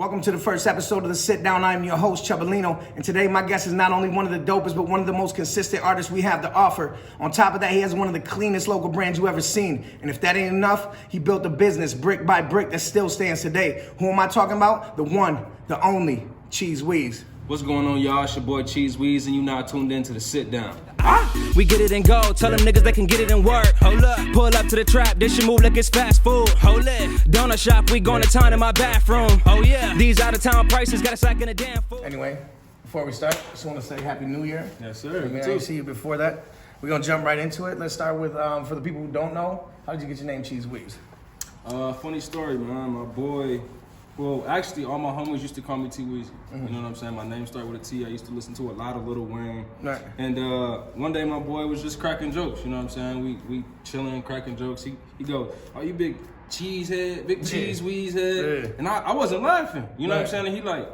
Welcome to the first episode of The Sit Down. I'm your host, Chubalino, and today my guest is not only one of the dopest, but one of the most consistent artists we have to offer. On top of that, he has one of the cleanest local brands you ever seen. And if that ain't enough, he built a business brick by brick that still stands today. Who am I talking about? The one, the only, Cheeze Weez. What's going on, y'all? It's your boy Cheeze Weez, and you now tuned in to The Sit Down. We get it and go, tell them niggas they can get it and work. Hold up, pull up to the trap, this shit move like it's fast food. Hold it, donut shop, we going to town in my bathroom. Oh yeah, these out of town prices got a sack in the damn food. Anyway, before we start, just want to say Happy New Year. Yes, sir. I didn't see you before that. We're going to jump right into it. Let's start with, for the people who don't know, how did you get your name, Cheeze Weez? Funny story, man. My boy, well, actually, all my homies used to call me T Weezy. You know what I'm saying? My name started with a T. I used to listen to a lot of Lil Wayne. Right. And one day, my boy was just cracking jokes. You know what I'm saying? We chilling, cracking jokes. He goes, "Oh, you big cheese head, big Cheeze Weez head?" Yeah. And I wasn't laughing. You know what I'm saying? And he like,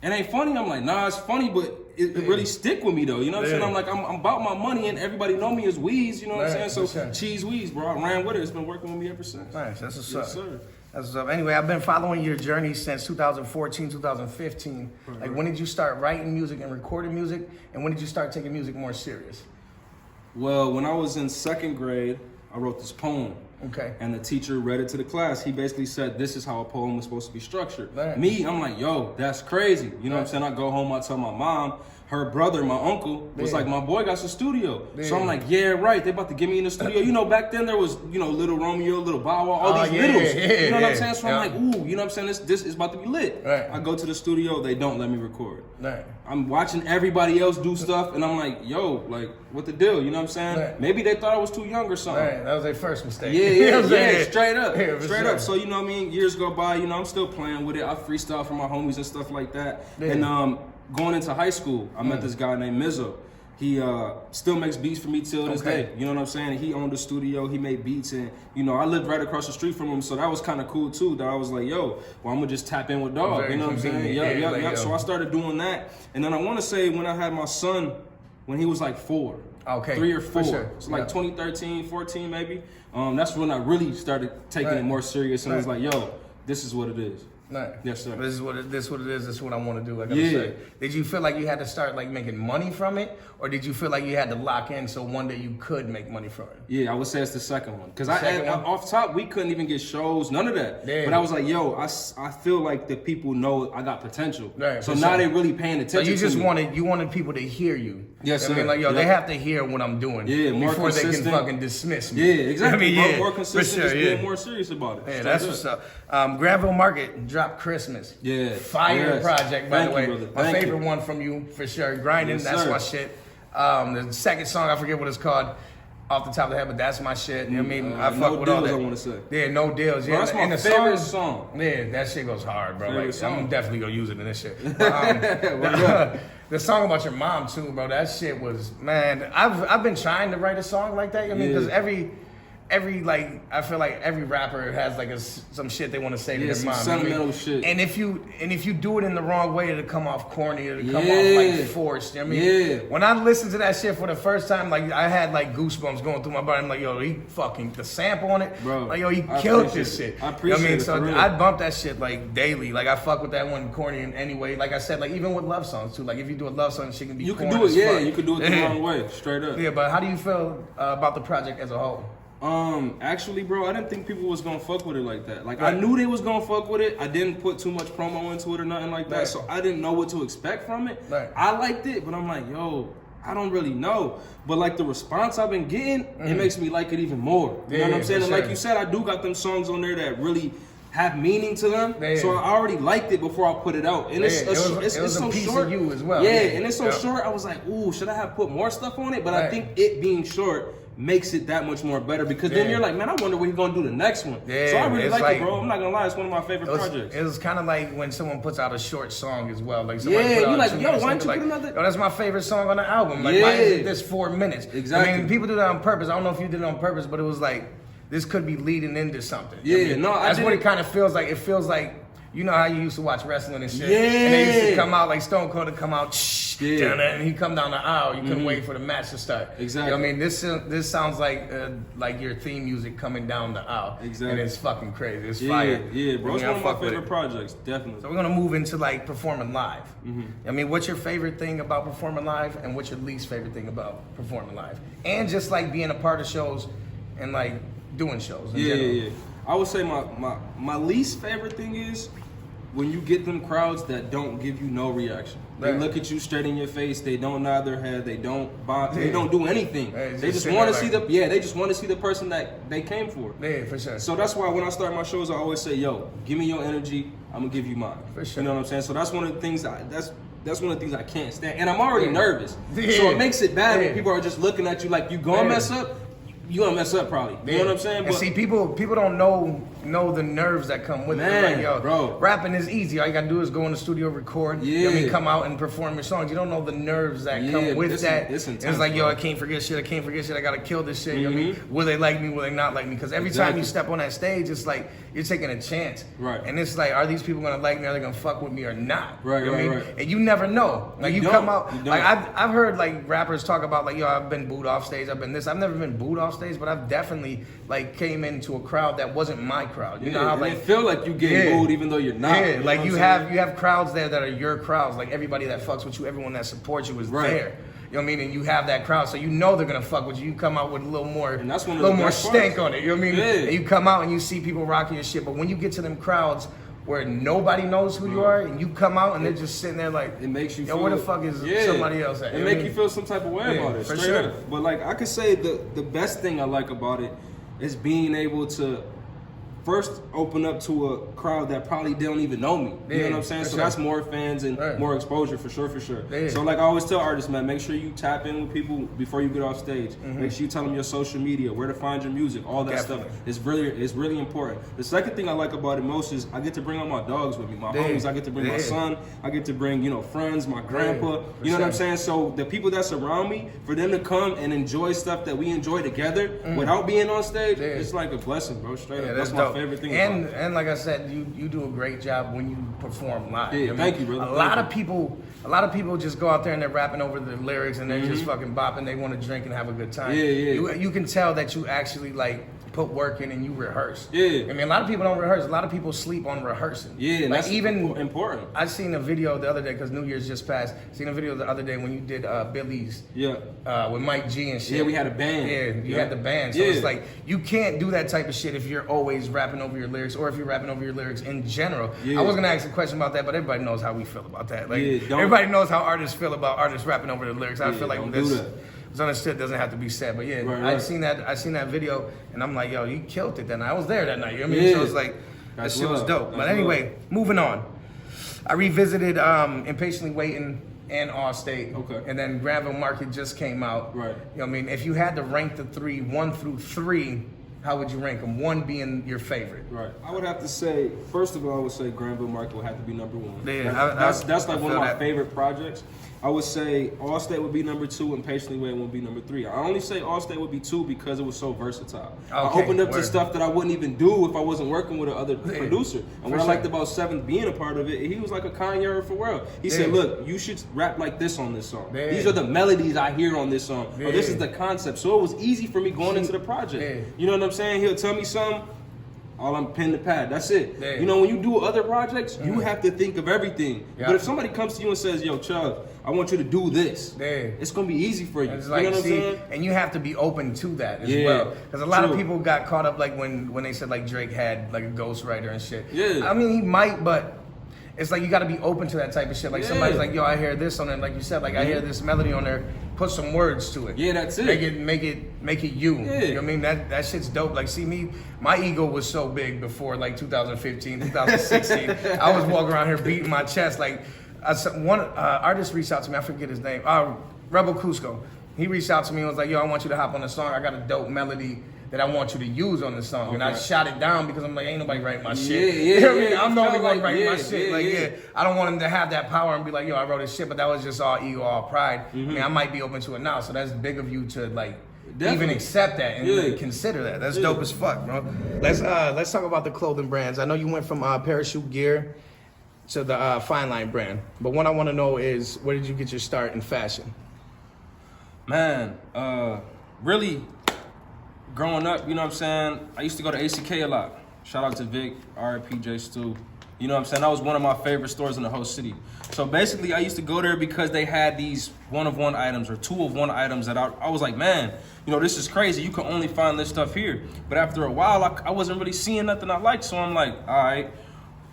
"It ain't funny." I'm like, "Nah, it's funny, but it really stick with me though." You know what I'm saying? I'm like, I'm about my money, and everybody know me as Weez. You know what I'm saying? So Cheeze Weez, bro. I ran with it. It's been working with me ever since. Nice. That's what's up. Yes, sir. That's what's up. Anyway, I've been following your journey since 2014, 2015. Like, when did you start writing music and recording music? And when did you start taking music more serious? Well, when I was in second grade, I wrote this poem. Okay. And the teacher read it to the class. He basically said, this is how a poem was supposed to be structured. Right. Me, I'm like, yo, that's crazy. You know what I'm saying? I go home, I tell my mom. Her brother, my uncle, was like, my boy got some studio. So I'm like, yeah, right. They about to get me in the studio. You know, back then there was, you know, Little Romeo, Little Bow Wow, all these littles. You know what I'm saying? So I'm like, ooh, you know what I'm saying? This is about to be lit. Right. I go to the studio. They don't let me record. Right. I'm watching everybody else do stuff, and I'm like, yo, like, what the deal? You know what I'm saying? Right. Maybe they thought I was too young or something. Right. That was their first mistake. Yeah, straight up. Yeah, straight up. So, you know what I mean? Years go by, you know, I'm still playing with it. I freestyle for my homies and stuff like that. Yeah. And going into high school, I met this guy named Mizzo. He still makes beats for me till this day. You know what I'm saying? He owned a studio, he made beats, and you know, I lived right across the street from him, so that was kind of cool too. That I was like, yo, well, I'm gonna just tap in with dog. You know what I'm saying? Yeah. So I started doing that, and then I want to say when I had my son, when he was like 4. Okay. 3 or 4. Sure. So like 2013, 14 maybe. That's when I really started taking it more serious, and I was like, yo, this is what it is. Right. Yes, sir. This is what it is. This is what I want to do. Like I said, did you feel like you had to start like making money from it, or did you feel like you had to lock in so one day you could make money from it? Yeah, I would say it's the second one. Because off top, we couldn't even get shows, none of that. Yeah. But I was like, yo, I feel like the people know I got potential. Right, so now they really paying attention. So you just to me. wanted people to hear you. Yes, sir. I mean, like, yo, they have to hear what I'm doing. Yeah, more before consistent. They can fucking dismiss me. Yeah, exactly. I mean, more consistent, just being more serious about it. Yeah, that's what's up. Granville Market dropped Christmas. Yeah. Fire project, by the way. Brother. My favorite one from you, for sure. Grinding, that's my shit. The second song, I forget what it's called off the top of the head, but that's my shit. I mean, I fuck No with all Deals, that. I want to say. Yeah, No Deals. Yeah, Bro, that's my favorite song. Yeah, that shit goes hard, bro. Like, I'm definitely gonna use it in this shit. The song about your mom too, bro. That shit was, man. I've been trying to write a song like that. I mean, because every like, I feel like every rapper has like some shit they want to say to their mom. Sentimental shit. And if you do it in the wrong way, it'll come off corny. It'll come off like forced. You know what I mean? When I listened to that shit for the first time, like I had like goosebumps going through my body. I'm like, yo, he fucking the sample on it, bro. Like, yo, he killed this shit. I appreciate it. So I bump that shit like daily. Like I fuck with that one corny in any way. Like I said, like even with love songs too. Like if you do a love song, shit can be. You can do it. Yeah, you can do it the wrong way, straight up. Yeah, but how do you feel about the project as a whole? Actually, bro, I didn't think people was gonna fuck with it like that. Like, I knew they was gonna fuck with it. I didn't put too much promo into it or nothing like that, so I didn't know what to expect from it. I liked it, but I'm like, yo, I don't really know. But like the response I've been getting, it makes me like it even more. You know what I'm saying? And like you said, I do got them songs on there that really have meaning to them, so I already liked it before I put it out. And it's so short. Of you as well. Yeah, and it's so short. I was like, ooh, should I have put more stuff on it? But I think it being short makes it that much more better, because then you're like, man, I wonder what he's gonna do the next one. So I really like it, bro. I'm not gonna lie, it's one of my favorite projects. It was kind of like when someone puts out a short song as well. Like somebody you're like, yo, why don't you put another? Yo, that's my favorite song on the album. Like, why is it this 4 minutes? Exactly. I mean, people do that on purpose. I don't know if you did it on purpose, but it was like, this could be leading into something. Yeah, I mean, that's what it kind of feels like. It feels like, you know how you used to watch wrestling and shit? Yeah. And they used to come out, like Stone Cold to come out, Yeah. and he come down the aisle. You couldn't wait for the match to start. Exactly. You know what I mean, this sounds like your theme music coming down the aisle. Exactly. And it's fucking crazy. It's fire. Yeah, bro. It's I mean, one of my favorite projects, definitely. So we're gonna move into like performing live. I mean, what's your favorite thing about performing live, and what's your least favorite thing about performing live, and just like being a part of shows and like doing shows in general. Yeah. I would say my least favorite thing is when you get them crowds that don't give you no reaction. They look at you straight in your face. They don't nod their head. They don't bob. They don't do anything. They just want to see They just want to see the person that they came for. Yeah, for sure. So that's why when I start my shows, I always say, "Yo, give me your energy. I'm gonna give you mine." For sure. You know what I'm saying? So that's one of the things. That's one of the things I can't stand. And I'm already nervous. Yeah. So it makes it bad when people are just looking at you like you gonna mess up. You gonna mess up probably. You know what I'm saying? And see, people don't know the nerves that come with it. Like, yo, bro, rapping is easy. All you gotta do is go in the studio, record. Yeah. You know what I mean, come out and perform your songs. You don't know the nerves that come with that. It's intense, it's like, yo, bro. I can't forget shit. I gotta kill this shit. You know what I mean? Will they like me? Will they not like me? Because every time you step on that stage, it's like you're taking a chance. Right. And it's like, are these people gonna like me? Are they gonna fuck with me or not? Right. You know what I mean? Right. And you never know. Like you don't. come out. You don't. Like I've heard like rappers talk about like, yo, I've been booed off stage. I've been this. I've never been booed off stage, but I've definitely like came into a crowd that wasn't my crowd. You know how like feel like you get booed even though you're not. Yeah, you know like what you I'm have crowds there that are your crowds. Like everybody that fucks with you, everyone that supports you is there. You know what I mean? And you have that crowd, so you know they're gonna fuck with you. You come out with a little more, And that's one of little the more best stank parts. on it. You know what I mean? Yeah. And you come out and you see people rocking your shit. But when you get to them crowds where nobody knows who you are, and you come out and they're just sitting there like, It makes you yo, feel, where the fuck is somebody else at? It You know make what I you mean? feel some type of way about it, for straight sure. up. But like I could say the best thing I like about it is being able to first open up to a crowd that probably don't even know me. You know what I'm saying? So that's more fans and more exposure for sure. Yeah. So like I always tell artists, man, make sure you tap in with people before you get off stage. Make sure you tell them your social media, where to find your music, all that stuff. It's really important. The second thing I like about it most is I get to bring all my dogs with me, my homies. I get to bring my son. I get to bring, friends, my grandpa. You know what I'm saying? So the people that surround me, for them to come and enjoy stuff that we enjoy together without being on stage, it's like a blessing, bro. Straight up. That's my favorite thing. And like I said, you do a great job when you perform live. Yeah, thank you, brother. A lot of people just go out there and they're rapping over the lyrics and they're just fucking bopping. They want to drink and have a good time. Yeah. You can tell that you actually like put work in and you rehearse. Yeah. I mean, a lot of people don't rehearse. A lot of people sleep on rehearsing. Yeah, and like that's even important. I seen a video the other day because New Year's just passed. Seen a video the other day when you did Billy's. With Mike G and shit. Yeah, we had a band. Yeah, you had the band. So it's like you can't do that type of shit if you're always rapping over your lyrics or if you're rapping over your lyrics in general. I was gonna ask a question about that, but everybody knows how we feel about that. Like everybody knows how artists feel about artists rapping over their lyrics. I feel like this. It's understood, doesn't have to be said, but I seen that video, and I'm like, yo, you killed it that night. I was there that night. You know what I mean? So it's like that shit was dope. But anyway, moving on. I revisited Impatiently Waiting and Allstate. Okay. And then Granville Market just came out. Right. You know what I mean? If you had to rank the three, 1 through 3, how would you rank them? 1 being your favorite. Right. I would have to say, first of all, I would say Granville Market would have to be number 1. Yeah, that's like one of my that. favorite projects. I would say Allstate would be number 2 and Patiently Waiting would be number 3. I only say Allstate would be 2 because it was so versatile. I opened up to stuff that I wouldn't even do if I wasn't working with another producer. And what I liked about 7th being a part of it, he was like a Kanye for world. He said, look, you should rap like this on this song. These are the melodies I hear on this song. Or this is the concept. So it was easy for me going into the project. You know what I'm saying? He'll tell me something. All I'm pen to pad. That's it. Yeah. You know, when you do other projects, you have to think of everything. But if somebody comes to you and says, yo, Chubb, I want you to do this, it's going to be easy for you. It's you like, know what I'm saying? And you have to be open to that as well. Because a lot of people got caught up like when they said like Drake had like a ghostwriter and shit. Yeah. I mean, he might, but it's like you got to be open to that type of shit. Like somebody's like, yo, I hear this on there. Like you said, like I hear this melody on there. Put some words to it. Yeah, that's it. Make it you. Yeah. You know what I mean? That shit's dope. Like, see me, my ego was so big before like 2015, 2016. I was walking around here beating my chest. Like, one artist reached out to me. I forget his name. Rebel Cusco. He reached out to me and was like, yo, I want you to hop on the song. I got a dope melody that I want you to use on the song. And I shot it down because I'm like, ain't nobody writing my shit. You know what I mean? I'm the only one writing my shit. I don't want him to have that power and be like, yo, I wrote this shit, but that was just all ego, all pride. I mean, I might be open to it now, so that's big of you to like even accept that and like, consider that. That's dope as fuck, bro. Let's talk about the clothing brands. I know you went from Parachute Gear to the Fine Line brand. But what I want to know is, where did you get your start in fashion? Man, really, growing up, you know what I'm saying, I used to go to ACK a lot. Shout out to Vic, RIP J Stu. You know what I'm saying? That was one of my favorite stores in the whole city. So basically, I used to go there because they had these one-of-one items or two-of-one items that I was like, man, you know, this is crazy. You can only find this stuff here. But after a while, I wasn't really seeing nothing I liked. So I'm like, all right,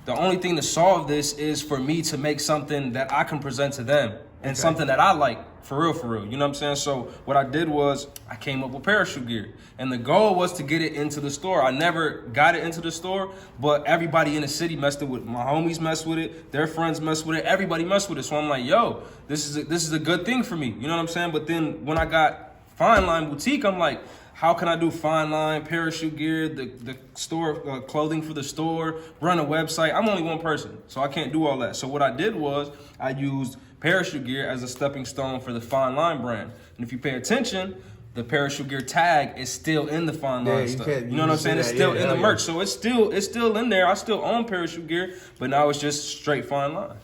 the only thing to solve this is for me to make something that I can present to them and something that I like, for real. You know what I'm saying? So what I did was I came up with parachute gear. And the goal was to get it into the store. I never got it into the store, but everybody in the city messed with it. My homies messed with it. Their friends messed with it. Everybody messed with it. So I'm like, yo, this is a good thing for me. You know what I'm saying? But then when I got Fine Line Boutique, I'm like, how can I do Fine Line, parachute gear, the store, clothing for the store, run a website? I'm only one person, so I can't do all that. So what I did was I used parachute gear as a stepping stone for the Fine Line brand. And if you pay attention, the parachute gear tag is still in the Fine Line stuff. You know what I'm saying? It's still in the merch. So it's still in there. I still own parachute gear, but now it's just straight Fine Line.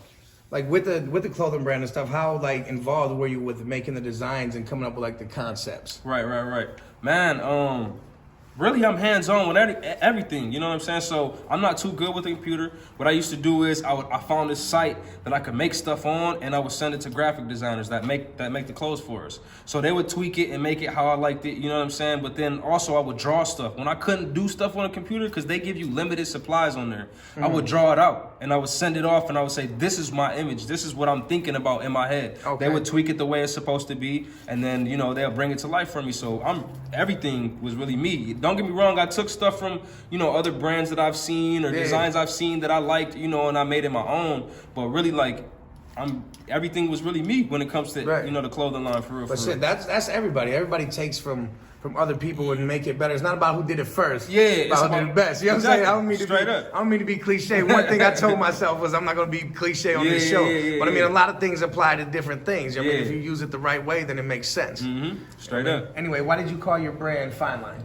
Like with the clothing brand and stuff, how like involved were you with making the designs and coming up with like the concepts? Right. Man, really I'm hands-on with everything, you know what I'm saying? So I'm not too good with the computer. What I used to do is I found this site that I could make stuff on, and I would send it to graphic designers that make the clothes for us. So they would tweak it and make it how I liked it, you know what I'm saying? But then also I would draw stuff. When I couldn't do stuff on a computer, because they give you limited supplies on there, I would draw it out and I would send it off and I would say, this is my image. This is what I'm thinking about in my head. Okay. They would tweak it the way it's supposed to be, and then, you know, they'll bring it to life for me. So everything was really me. Don't get me wrong, I took stuff from, you know, other brands that I've seen or designs I've seen that I liked, you know, and I made it my own. But really, like, everything was really me when it comes to, you know, the clothing line, for real. But shit, that's everybody. Everybody takes from other people and make it better. It's not about who did it first. Yeah, it's about who did it best. You know what I'm saying? I don't mean to be cliche. One thing I told myself was I'm not going to be cliche on this show. But I mean, a lot of things apply to different things. I mean, if you use it the right way, then it makes sense. Straight up. Anyway, why did you call your brand Fine Line?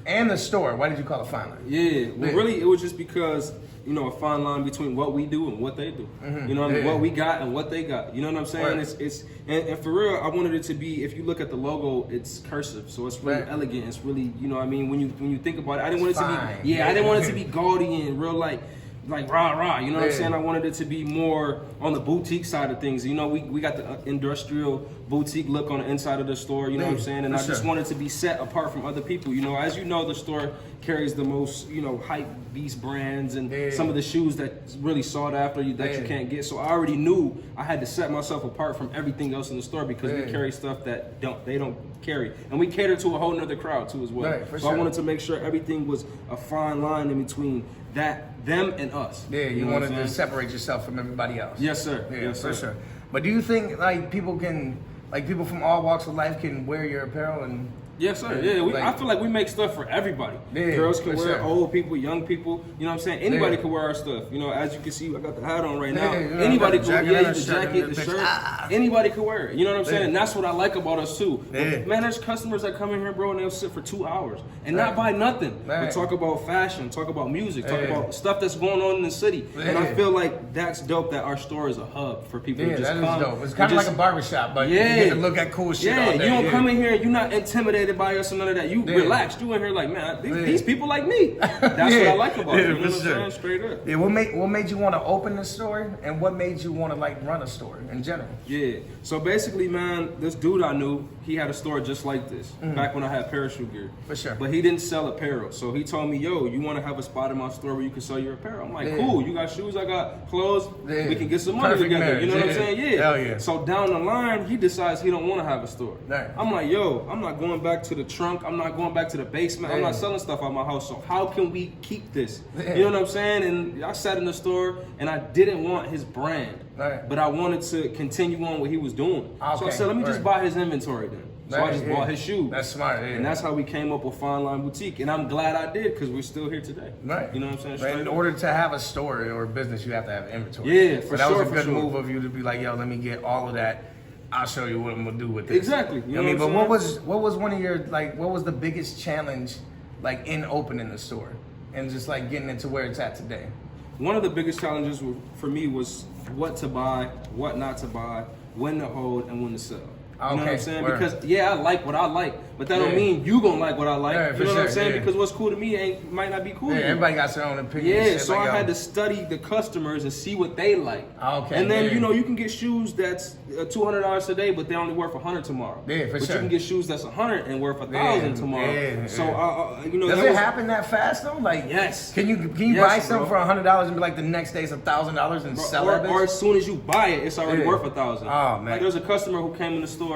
And the store, why did you call it Fine Line? Well, really, it was just because, you know, a fine line between what we do and what they do. You know what I mean? What we got and what they got. You know what I'm saying? Right. And for real, I wanted it to be, if you look at the logo, it's cursive, so it's really elegant. It's really, you know what I mean? When you think about it, I didn't want it to be, I didn't want it to be gaudy and real like rah, you know what I'm saying? I wanted it to be more on the boutique side of things. You know, we got the industrial boutique look on the inside of the store, you know what I'm saying? And I just wanted to be set apart from other people. You know, as you know, the store carries the most, you know, hype beast brands and some of the shoes that really sought after you that you can't get. So I already knew I had to set myself apart from everything else in the store because we carry stuff that they don't carry. And we cater to a whole nother crowd too as well. I wanted to make sure everything was a fine line in between them and us. You wanted to separate yourself from everybody else. Yes, sir. Yes, for sure. But do you think like people from all walks of life can wear your apparel and? Yes, sir. I feel like we make stuff for everybody. Girls can wear it, old people, young people. You know what I'm saying? Anybody can wear our stuff. You know, as you can see, I got the hat on right now. Anybody can wear the jacket, the shirt. Anybody can wear it. You know what I'm saying? And that's what I like about us too. Man, there's customers that come in here, bro, and they'll sit for 2 hours and not buy nothing. But talk about fashion, talk about music, talk about stuff that's going on in the city. And I feel like that's dope that our store is a hub for people to just come. That is dope. It's kind of like a barbershop, but you get to look at cool shit all day. You don't come in here and you're not intimidated by us and none of that. You relaxed. You in here like, man, these people like me. That's what I like about it. You know what I'm saying? Straight up. What made you want to open the store, and what made you want to like run a store in general? So basically, man, this dude I knew, he had a store just like this back when I had parachute gear. For sure. But he didn't sell apparel. So he told me, yo, you want to have a spot in my store where you can sell your apparel? I'm like, cool. You got shoes, I got clothes. We can get some money together. Marriage. You know what I'm saying? Hell yeah. So down the line, he decides he don't want to have a store. I'm like, yo, I'm not going back to the trunk. I'm not going back to the basement. I'm not selling stuff out my house. So how can we keep this? You know what I'm saying? And I sat in the store and I didn't want his brand, but I wanted to continue on what he was doing. So I said, let me just buy his inventory then. So I just bought his shoes. That's smart. And that's how we came up with Fine Line Boutique. And I'm glad I did because we're still here today. You know what I'm saying? In order to have a store or a business, you have to have inventory. For that was a good move of you to be like, yo, let me get all of that. I'll show you what I'm gonna do with this. Exactly. You know what I mean? But what was one of your what was the biggest challenge in opening the store and just getting it to where it's at today? one of the biggest challenges for me was what to buy, what not to buy, when to hold, and when to sell. You know what I'm saying? Word. Because I like what I like, but that don't mean you gonna like what I like. Yeah, you know what I'm saying? yeah. Because what's cool to me might not be cool to you. Everybody got their own opinion. Yeah, shit, so like, I had to study the customers and see what they like. Okay. And then yeah. you can get shoes that's $200 today, but they only worth $100 tomorrow. Yeah, for but sure. you can get shoes that's $100 and worth $1,000 tomorrow. Yeah, so does it happen that fast though? Like yes. Can you Yes, buy something for $100 and be like the next day it's $1,000 and sell that bitch? Or as soon as you buy it, it's already worth $1,000. Oh man. Like there's a customer who came in the store.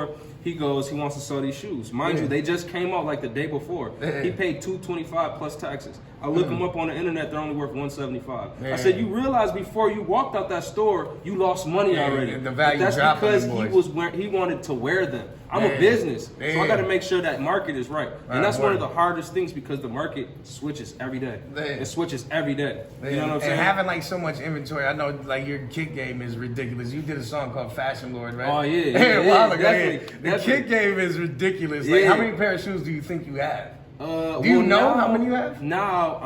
He wants to sell these shoes. Mind you, they just came out like the day before. He paid $225 plus taxes. I look them up on the internet, they're only worth $175. I said, you realize before you walked out that store, you lost money already. The value that's dropped because on them he wanted to wear them. I'm a business, so I got to make sure that market is right. And that's one of the hardest things because the market switches every day. It switches every day. You know what I'm saying? And having like so much inventory, I know like your kick game is ridiculous. You did a song called Fashion Lord, right? Oh yeah, a while ago. definitely. The kick game is ridiculous. Like how many pair of shoes do you think you have? Do you know how many you have? Now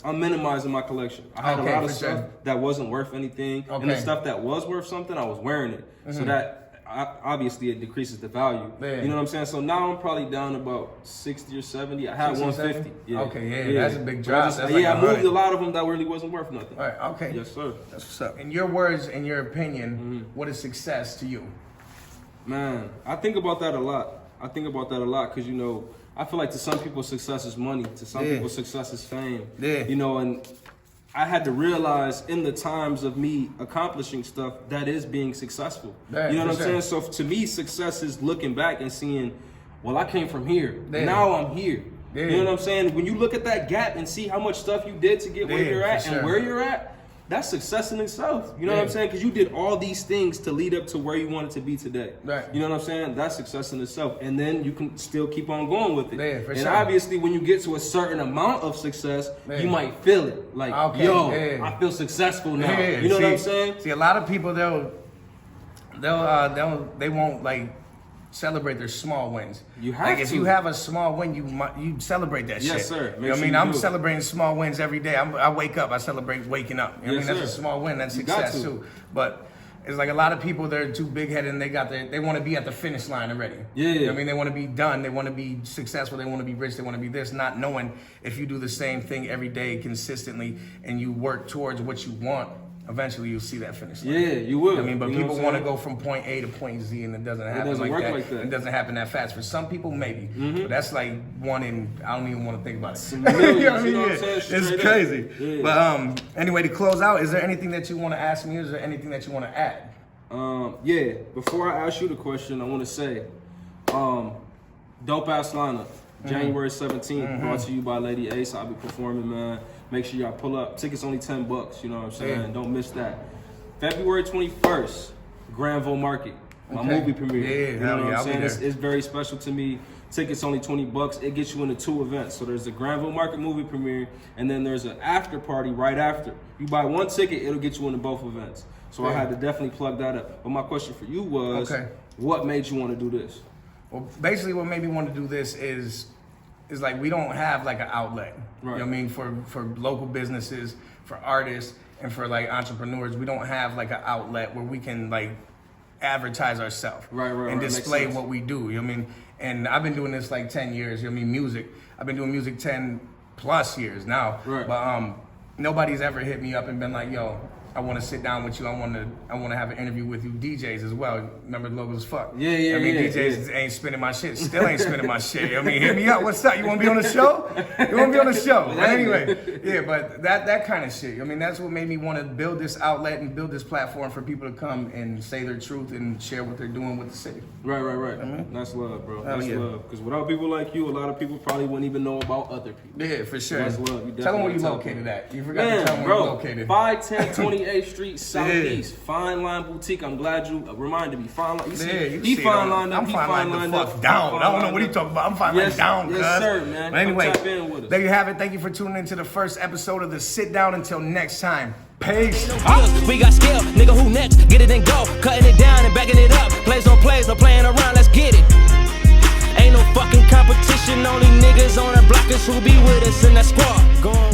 I'm minimizing my collection. I had a lot of stuff that wasn't worth anything, and the stuff that was worth something, I was wearing it. So that obviously it decreases the value. You know what I'm saying? So now I'm probably down about 60 or 70. I had 150. Yeah. Okay, that's a big drop. I moved a lot of them that really wasn't worth nothing. All right, okay. Yes, sir. That's what's up. In your words, in your opinion, what is success to you? Man, I think about that a lot. Because, I feel like to some people success is money. To some people success is fame. And I had to realize in the times of me accomplishing stuff that is being successful. You know what I'm saying? So to me, success is looking back and seeing, well, I came from here. Now I'm here. You know what I'm saying? When you look at that gap and see how much stuff you did to get where you're at and where you're at, that's success in itself. You know what I'm saying? Because you did all these things to lead up to where you wanted to be today. You know what I'm saying? That's success in itself. And then you can still keep on going with it. And obviously, when you get to a certain amount of success, you might feel it. Like, I feel successful now. You know what I'm saying? See, a lot of people, they won't like celebrate their small wins. You have like to. If you have a small win, you celebrate that shit. Yes, sir. You know what I mean? I'm celebrating small wins every day. I wake up, I celebrate waking up. You know what I mean? That's a small win. That's success too. But it's like a lot of people, they're too big-headed and they want to be at the finish line already. You know what I mean? They want to be done. They want to be successful. They want to be rich. They want to be this, not knowing if you do the same thing every day consistently and you work towards what you want, eventually you'll see that finish line. Yeah, you will. I mean, but people want to go from point A to point Z, and it doesn't happen like that. It doesn't happen that fast. For some people, maybe, but that's like one in. I don't even want to think about it. You know what I mean? It's crazy. But anyway, to close out, is there anything that you want to ask me? Or is there anything that you want to add? Before I ask you the question, I want to say, dope ass lineup. January 17th, brought to you by Lady Ace. I'll be performing, man. Make sure y'all pull up. Tickets only $10, you know what I'm saying? Don't miss that. February 21st, Granville Market, my movie premiere. You know what I'm saying? It's very special to me. Tickets only $20. It gets you into 2 events. So there's the Granville Market movie premiere, and then there's an after party right after. You buy 1 ticket, it'll get you into both events. So I had to definitely plug that up. But my question for you was, what made you want to do this? Well, basically what made me want to do this is like we don't have like an outlet. You know what I mean? For local businesses, for artists, and for like entrepreneurs, we don't have like an outlet where we can like advertise ourselves and display what we do. You know what I mean? And I've been doing this like 10 years. You know what I mean? Music. I've been doing music 10 plus years now. But nobody's ever hit me up and been like, yo, I want to sit down with you. I want to have an interview with you. DJs as well. Remember, local as fuck. DJs ain't spinning my shit. Still ain't spinning my shit. I mean, hit me up. What's up? You want to be on the show? You want to be on the show? But anyway, but that kind of shit. I mean, that's what made me want to build this outlet and build this platform for people to come and say their truth and share what they're doing with the city. Right. That's love, bro. That's love. Because without people like you, a lot of people probably wouldn't even know about other people. Yeah, for sure. That's love. Tell them where you located at. You forgot to tell them where you located. 510 28th Street Southeast, Fine Line Boutique. I'm glad you reminded me. Fine Line. He fine lined up. I'm fine lined up. Down. I don't know what he's talking about. I'm fine lined down. Yes, sir, man. But anyway, tap in with us. There you have it. Thank you for tuning into the first episode of the Sit Down. Until next time. Peace. We got skill, nigga. Who next? Get it and go. Cutting it down and backing it up. Plays on plays, no playing around. Let's get it. Ain't no fucking competition. Only niggas on the blockers who be with us in that squad. Go on.